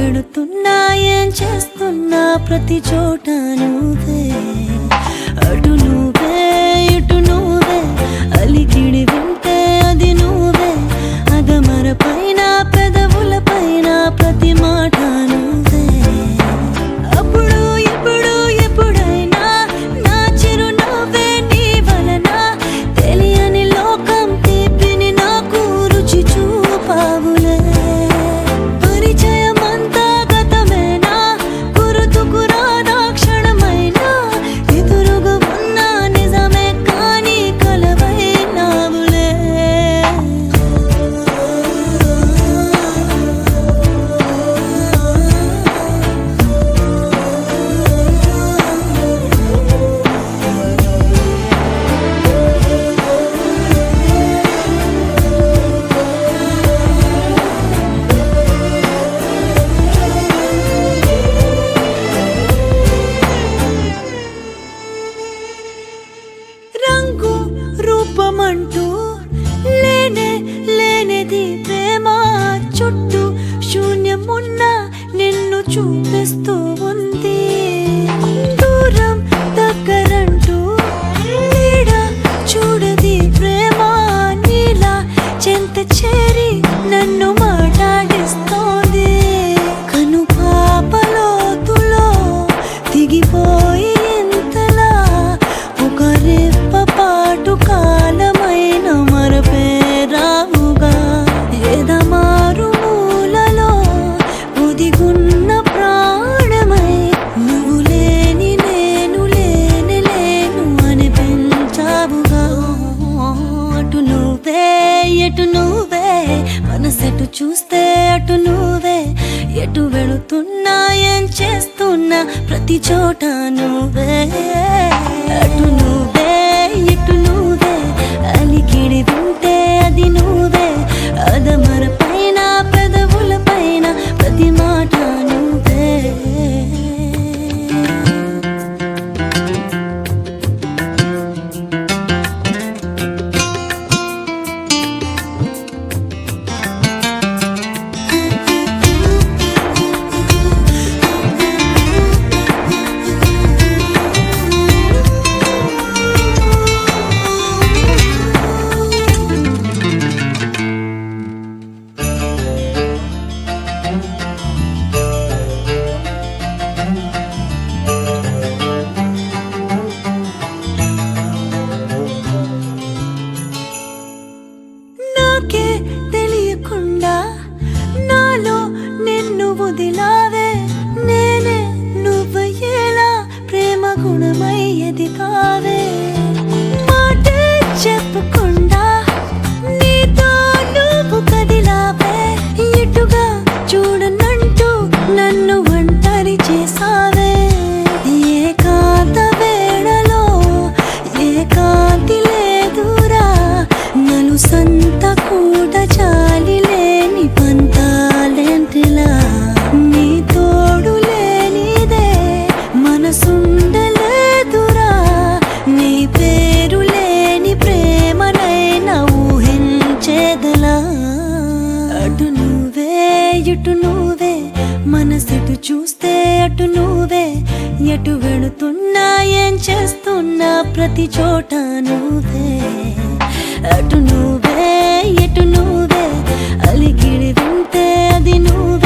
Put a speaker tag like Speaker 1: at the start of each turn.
Speaker 1: వెళుతున్నా ఏం చేస్తున్నా ప్రతి చోట నువ్వే అటు నువ్వే ఇటు నువ్వే అలికిడి వింటే అది నువ్వే అదమర పైన పెదవుల పైన ప్రతి మాట నువ్వే అప్పుడు ఇప్పుడు ఎప్పుడైనా నా చిరునవ్వే నీ వలన తెలియని లోకం తీపిని నాకు రుచి చూపావులే పరిచయమంతా గతమేనా గుర్తుకు రాదా క్షణమైనా ఎదురుగా ఉన్న నిజమే కానీ కలవైనావులే రంగు రూపమంటూ లేనే లేనిది ప్రేమ చుట్టూ శూన్యమున్న నిన్ను చూపిస్తూ ఉంది దూరం దగ్గరంటూ నీడ చూడది ప్రేమ నీలా చెంత చేరి నన్ను మాట్లాడిస్తోంది కను పాపలోతులో దిగిపోయి ఇంతలా ఒక రెప్ప పాటు కాలమైన మరపేరావుగా ఎదమారు మూలలో ఒదిగున్న ప్రాణమై నువ్వు లేని నేను లేని లేను అనిపించావుగా అటు నువ్వే ఎటు నువ్వే మనసెటు చూస్తే అటు నువ్వే ఎటు వెళుతున్నా ఏం చేస్తున్నా ప్రతి చోట నువ్వే అటు నువ్వే ఇటు నువ్వే అలికిడి వింటే అది నువ్వే అదమర పైన పెదవుల పైన ప్రతి మాట నువ్వే నాకే తెలియకుండా నాలో నిన్ను వదిలావే నేనే నువ్వయ్యేలా ప్రేమ గుణమయ్యేది కావే మాటే చెప్పకుండా నీతో నువ్వు కదిలావే ఇటుగా చూడనంటూ నన్ను ఒంటరి చేసావే ఏకాంత వేళలో ఏకాంతి లేదురా నలు సంత కూడా చాలి లేని పంతాలేంటిలా నీ తోడు లేనిదే మనసుండలేదురా నీ పేరు లేని ప్రేమనైనా ఊహించేదలా అటు నువ్వే ఇటు నువ్వే మనసెటు చూస్తే అటు నువ్వే ఎటు వెళుతున్నా ఏం చేస్తున్నా ప్రతి చోట నువ్వే అటు నువ్వే ఎటు నువ్వే అలికిడి వింటే అది నువ్వే